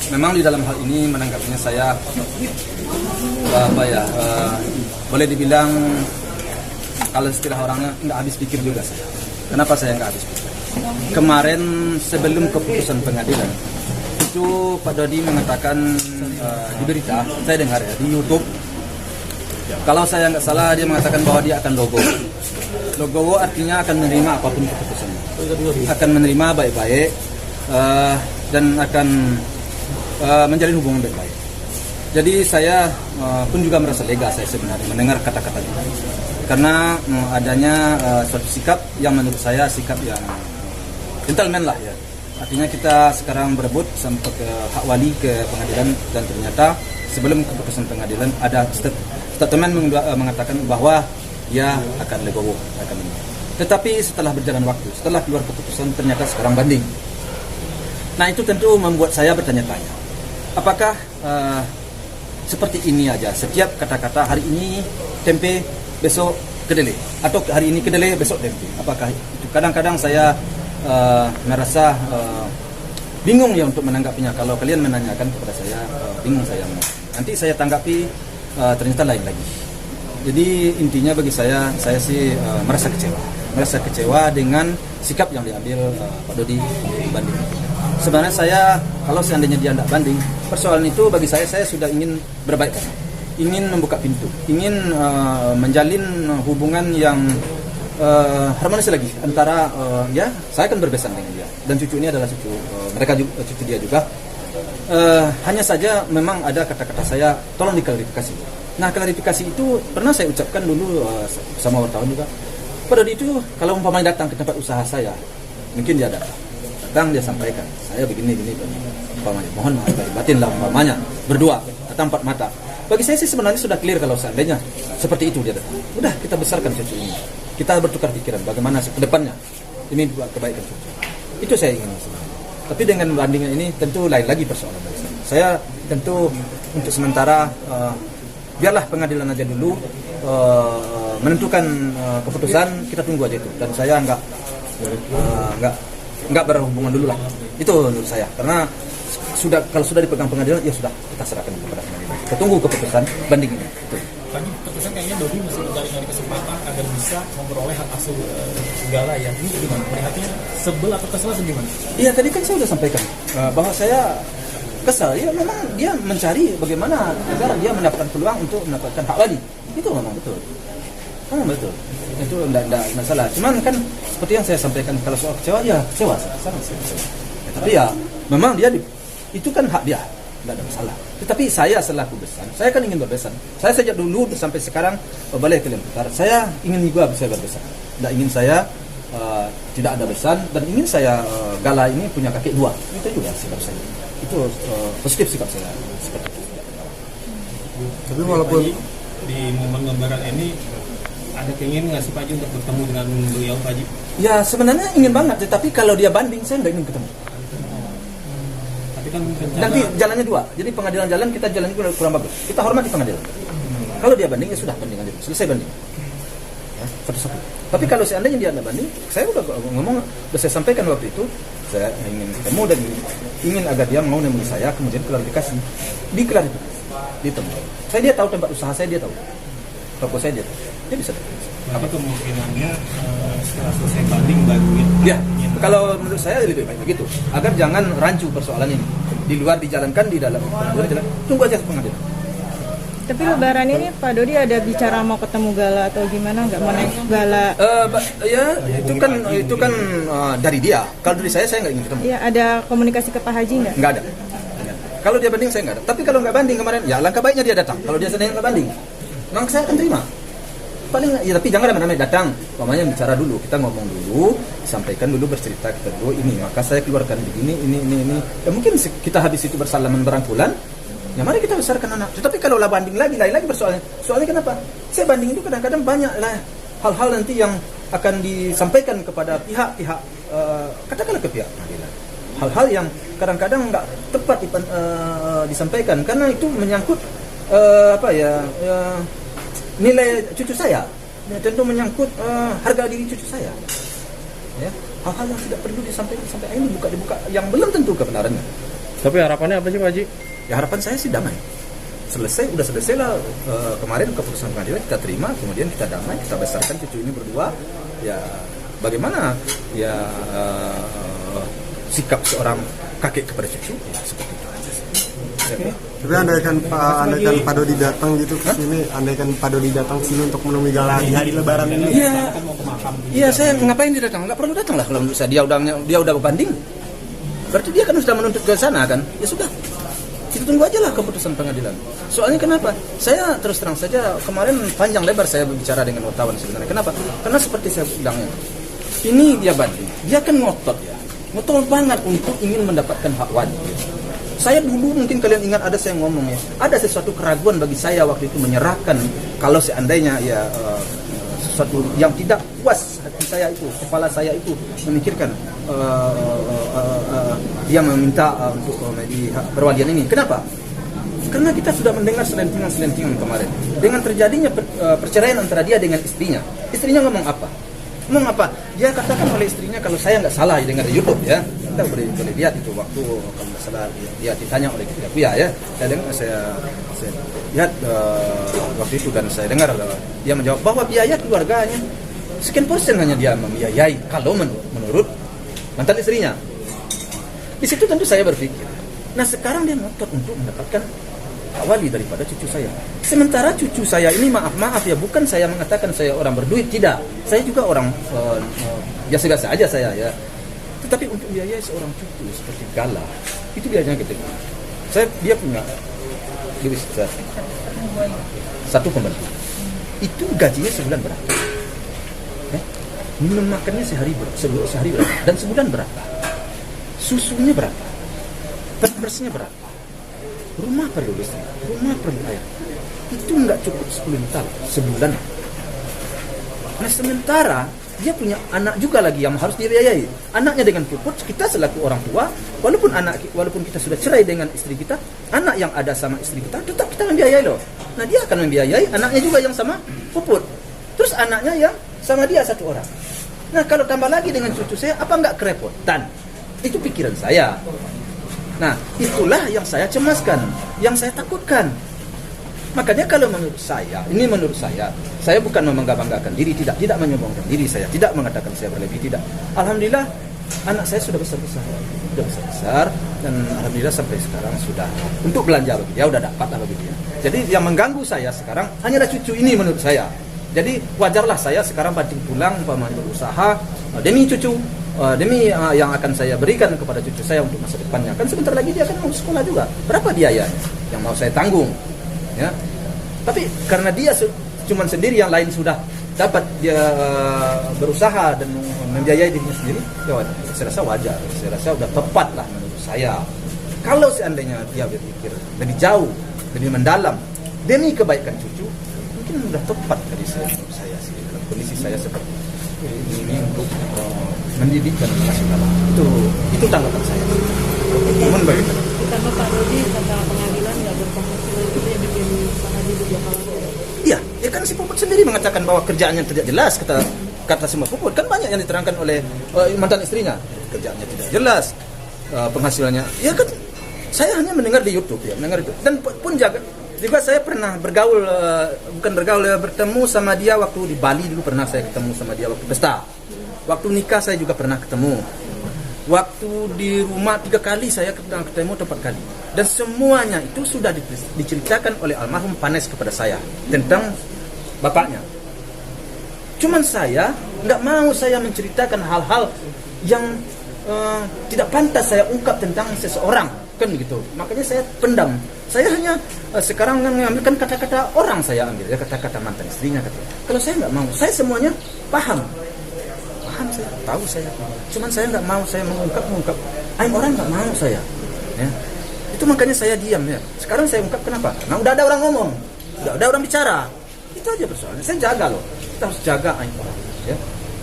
Memang di dalam hal ini menanggapinya saya boleh dibilang kalau istilah orangnya nggak habis pikir juga saya. Kenapa saya nggak habis pikir? Kemarin sebelum keputusan pengadilan itu Pak Dodi mengatakan di berita, saya dengar ya di YouTube. Kalau saya nggak salah dia mengatakan bahwa dia akan logowo artinya akan menerima apapun keputusannya, akan menerima baik-baik dan akan menjalin hubungan baik-baik. Jadi saya pun juga merasa lega saya sebenarnya mendengar kata-kata itu, karena adanya suatu sikap yang menurut saya sikap yang gentleman lah ya. Artinya kita sekarang berebut sampai ke hak wali ke pengadilan, dan ternyata sebelum keputusan pengadilan ada statement mengatakan bahwa ia akan legowo, akan menang. Tetapi setelah berjalan waktu, setelah keluar keputusan, ternyata sekarang banding. Nah itu tentu membuat saya bertanya-tanya, apakah seperti ini aja setiap kata-kata hari ini tempe besok kedelai, atau hari ini kedelai besok tempe? Apakah itu? Kadang-kadang saya merasa bingung ya untuk menanggapinya. Kalau kalian menanyakan kepada saya, bingung saya. Nanti saya tanggapi ternyata lain lagi. Jadi intinya bagi saya sih merasa kecewa dengan sikap yang diambil Pak Dodi banding. Sebenarnya saya, kalau seandainya dia tidak banding, persoalan itu bagi saya sudah ingin berbaik, ingin membuka pintu, ingin menjalin hubungan yang harmonis lagi antara saya akan berbesan dengan dia, dan cucu ini adalah cucu mereka juga, cucu dia juga. Hanya saja memang ada kata-kata saya tolong diklarifikasi. Nah klarifikasi itu pernah saya ucapkan dulu sama wartawan juga. Pada itu kalau umpamanya datang ke tempat usaha saya, mungkin dia datang dia sampaikan saya begini umpamanya, mohon maaf dari batin lah umpamanya, berdua datang empat mata. Bagi saya sih sebenarnya sudah clear kalau seandainya seperti itu dia datang. Udah kita besarkan cucu ini, kita bertukar pikiran bagaimana ke depannya ini buat kebaikan cucu. Itu saya ingin sebenarnya. Tapi dengan bandingan ini tentu lain lagi persoalan saya. Tentu untuk sementara biarlah pengadilan aja dulu menentukan keputusan, kita tunggu aja itu. Dan saya nggak berhubungan dulu lah. Itu menurut saya, karena kalau sudah dipegang pengadilan ya sudah, kita serahkan kepada pengadilan. Kita tunggu keputusan banding ini. Tadi keputusan kayaknya Dodi masih mencari kesempatan agar bisa memperoleh hak asuh segala ya. Ini gimana? Melihatnya sebel atau kesel atau gimana? Iya, tadi kan saya sudah sampaikan bahwa saya kesal. Ya memang dia mencari bagaimana agar dia mendapatkan peluang untuk mendapatkan hak wali. Itu memang betul. Betul. Itu tidak masalah. Cuman kan seperti yang saya sampaikan, kalau soal kecewa ya kecewa, sangat kecewa. Tapi ya memang dia itu kan hak dia, tidak ada masalah. Tetapi saya selaku besan, saya kan ingin berbesan. Saya sejak dulu sampai sekarang balai kalian putar, saya ingin juga bisa berbesan. Tidak ingin saya tidak ada besan, dan ingin saya gala ini punya kaki dua. Itu juga sikap saya. Itu positif sikap saya seperti itu. Tapi walaupun di momen Lebaran ini ada keinginan nggak sih Pak Haji untuk bertemu dengan beliau Pak Haji? Ya sebenarnya ingin banget, tetapi kalau dia banding saya tidak ingin ketemu. Tapi kan nanti jalannya dua, jadi pengadilan jalan, kita jalan kurang bagus. Kita hormati pengadilan. Kalau dia banding ya sudah, banding aja, selesai banding. Ya, satu-satu. Tapi kalau seandainya dia tidak banding, saya udah ngomong, udah saya sampaikan waktu itu, saya ingin ketemu dan ingin agar dia mau menemui saya, kemudian klarifikasi, diklarifikasi, ditemui. Dia tahu tempat usaha saya, dia tahu. Toko saya dia bisa. Tapi kemungkinannya setelah selesai banding baru ya. Kalau menurut saya lebih baik begitu, agar jangan rancu persoalan ini. Di luar dijalankan, di dalam pengadilan, tunggu aja pengadilan. Tapi Lebaran ini Pak Dodi ada bicara mau ketemu Gala atau gimana, nggak mau naik Gala? Ya itu kan dari dia. Kalau dari saya nggak ingin ketemu. Ya, ada komunikasi ke Pak Haji nggak? Nggak ada. Kalau dia banding saya nggak ada. Tapi kalau nggak banding kemarin, ya alangkah baiknya dia datang. Kalau dia sedang nggak banding, memang saya akan terima. Paling ya, tapi jangan ramai-ramai datang. Pokoknya bicara dulu, kita ngomong dulu, sampaikan dulu, bercerita kita dulu ini, maka saya keluarkan begini, ini. Ya mungkin kita habis itu bersalaman berangkulan. Ya mari kita besarkan anak. Tetapi kalau lah banding lagi, lain lagi persoalannya. Soalnya kenapa? Saya banding itu kadang-kadang banyak lah hal-hal nanti yang akan disampaikan kepada pihak-pihak, katakanlah ke pihak pengadilan. Hal-hal yang kadang-kadang nggak tepat disampaikan karena itu menyangkut nilai cucu saya, ya, tentu menyangkut harga diri cucu saya. Ya, hal-hal yang tidak perlu disampaikan sampai ini dibuka yang belum tentu kebenarannya. Tapi harapannya apa sih Pak Haji? Ya harapan saya sih damai. Udah selesai lah kemarin keputusan pengadilan kita terima, kemudian kita damai, kita besarkan cucu ini berdua. Ya bagaimana ya sikap seorang kakek kepada cucu ya seperti itu aja sih. Ya. Tapi andaikan Pak Dodi datang gitu ke sini, andaikan Pak Dodi datang sini untuk menemui Gala di hari Lebaran ini. Iya. Iya, saya ngapain dia datang? Nggak perlu datang lah kalau menurut saya dia udah berbanding. Berarti dia kan sudah menuntut ke sana kan? Ya sudah. Kita tunggu aja lah keputusan pengadilan. Soalnya kenapa? Saya terus terang saja kemarin panjang lebar saya berbicara dengan wartawan sebenarnya. Kenapa? Karena seperti saya bilangnya, ini dia banding. Dia kan ngotot ya. Ngotot banget untuk ingin mendapatkan hak wajib. Saya dulu mungkin kalian ingat ada saya ngomong ya. Ada sesuatu keraguan bagi saya waktu itu menyerahkan kalau seandainya ya sesuatu yang tidak puas hati saya itu, kepala saya itu memikirkan dia meminta untuk di perwalian ini. Kenapa? Karena kita sudah mendengar selentingan kemarin dengan terjadinya perceraian antara dia dengan istrinya. Istrinya ngomong apa? Dia katakan oleh istrinya kalau saya nggak salah dengar di YouTube ya. Kita boleh lihat itu waktu kalau nggak salah dia ditanya oleh Kuya ya. Saya lihat waktu itu dan saya dengar dia menjawab bahwa biaya keluarganya sekian persen hanya dia membiayai kalau menurut mantan istrinya. Di situ tentu saya berpikir, nah sekarang dia ngotot untuk mendapatkan wali daripada cucu saya. Sementara cucu saya ini maaf ya, bukan saya mengatakan saya orang berduit, tidak. Saya juga orang biasa-biasa aja saya ya. Tetapi untuk biaya seorang cucu seperti Gala, itu biayanya gede. Dia punya Lewis satu pembantu. Itu gajinya sebulan berapa? Minum makannya sehari berapa? Dan sebulan berapa? Susunya berapa? Pampersnya berapa? Rumah perlu listrik, rumah perlu air. Itu nggak cukup 10 juta sebulan. Nah sementara dia punya anak juga lagi yang harus dibiayai. Anaknya dengan puput, kita selaku orang tua, walaupun kita sudah cerai dengan istri kita, anak yang ada sama istri kita tetap kita membiayai loh. Nah dia akan membiayai anaknya juga yang sama puput. Terus anaknya yang sama dia satu orang. Nah kalau tambah lagi dengan cucu saya, apa nggak kerepotan? Itu pikiran saya. Nah, itulah yang saya cemaskan, yang saya takutkan. Makanya kalau menurut saya bukan membanggakan diri, tidak menyombongkan diri saya, tidak mengatakan saya berlebih, tidak. Alhamdulillah, anak saya sudah besar, dan alhamdulillah sampai sekarang sudah untuk belanja bagi dia, udah dapat lah bagi dia. Jadi yang mengganggu saya sekarang hanyalah cucu ini menurut saya. Jadi wajarlah saya sekarang banting tulang, berusaha demi cucu. Demi yang akan saya berikan kepada cucu saya untuk masa depannya. Kan sebentar lagi dia akan mau sekolah juga. Berapa biayanya yang mau saya tanggung? Ya. Tapi karena dia cuma sendiri, yang lain sudah dapat dia berusaha dan membiayai dirinya sendiri, ya saya rasa wajar. Saya rasa sudah tepat lah menurut saya. Kalau seandainya dia berpikir lebih jauh, lebih mendalam demi kebaikan cucu, mungkin sudah tepat dari menurut saya sih dalam kondisi saya seperti ini untuk mendidik dan mengasih nama. Itu tanggapan saya. Mohon bagaimana? Karena Pak Dodi kata pengadilan nggak berpenghasilan itu yang bikin Pak Haji berjalan. Iya, ya kan si Puput sendiri mengatakan bahwa kerjaannya tidak jelas, kata semua Puput. Kan banyak yang diterangkan oleh mantan istrinya. Kerjaannya tidak jelas, penghasilannya. Ya kan saya hanya mendengar di YouTube ya, dan pun juga saya pernah bertemu sama dia waktu di Bali dulu, pernah saya ketemu sama dia waktu pesta. Waktu nikah saya juga pernah ketemu. Waktu di rumah 3 kali saya pernah ketemu 4 kali. Dan semuanya itu sudah diceritakan oleh almarhum Panes kepada saya tentang bapaknya. Cuman saya nggak mau saya menceritakan hal-hal yang tidak pantas saya ungkap tentang seseorang, kan gitu. Makanya saya pendam. Saya hanya sekarang mengambilkan kata-kata orang, saya ambil ya, kata-kata mantan istrinya. Kalau saya nggak mau, saya semuanya paham saya tahu saya, cuman saya nggak mau saya mengungkap orang nggak mau saya ya. Itu makanya saya diam ya. Sekarang saya ungkap kenapa? Karena udah ada orang ngomong, udah ada orang bicara, itu aja persoalannya. Saya jaga loh, kita harus jaga aib orang ya.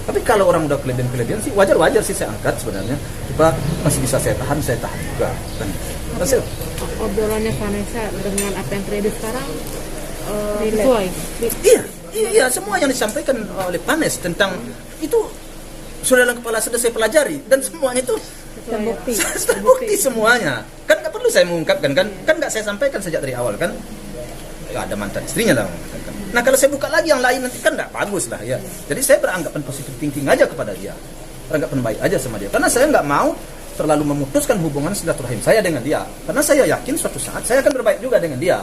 Tapi kalau orang udah kelebihan sih wajar sih saya angkat sebenarnya. Coba masih bisa saya tahan juga kan. Hasil Obrolannya Vanessa dengan apa yang terjadi sekarang sesuai. Iya, semua yang disampaikan oleh Panes tentang itu sudah dalam kepala, sudah saya pelajari, dan semuanya itu Terbukti. Terbukti semuanya. Kan nggak perlu saya mengungkapkan kan nggak saya sampaikan sejak dari awal kan. Nggak ada mantan istrinya lah. Nah kalau saya buka lagi yang lain nanti kan nggak bagus lah ya. Jadi saya beranggapan positif thinking aja kepada dia, beranggapan baik aja sama dia. Karena saya nggak mau terlalu memutuskan hubungan silaturahim saya dengan dia. Karena saya yakin suatu saat saya akan berbaik juga dengan dia.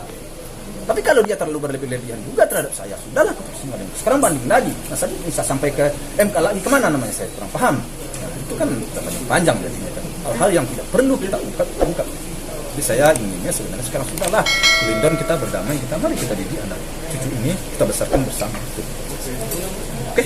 Tapi kalau dia terlalu berlebihan juga terhadap saya, sudahlah keputusan. Sekarang banding lagi. Nah saya bisa sampai ke MK lagi kemana namanya saya kurang paham. Nah, itu kan panjang jadinya kan. Hal-hal yang tidak perlu kita ungkap. Jadi saya inginnya sebenarnya sekarang sudahlah, Lindon kita berdamai, mari kita didik anak cucu ini, kita besarkan bersama. Oke.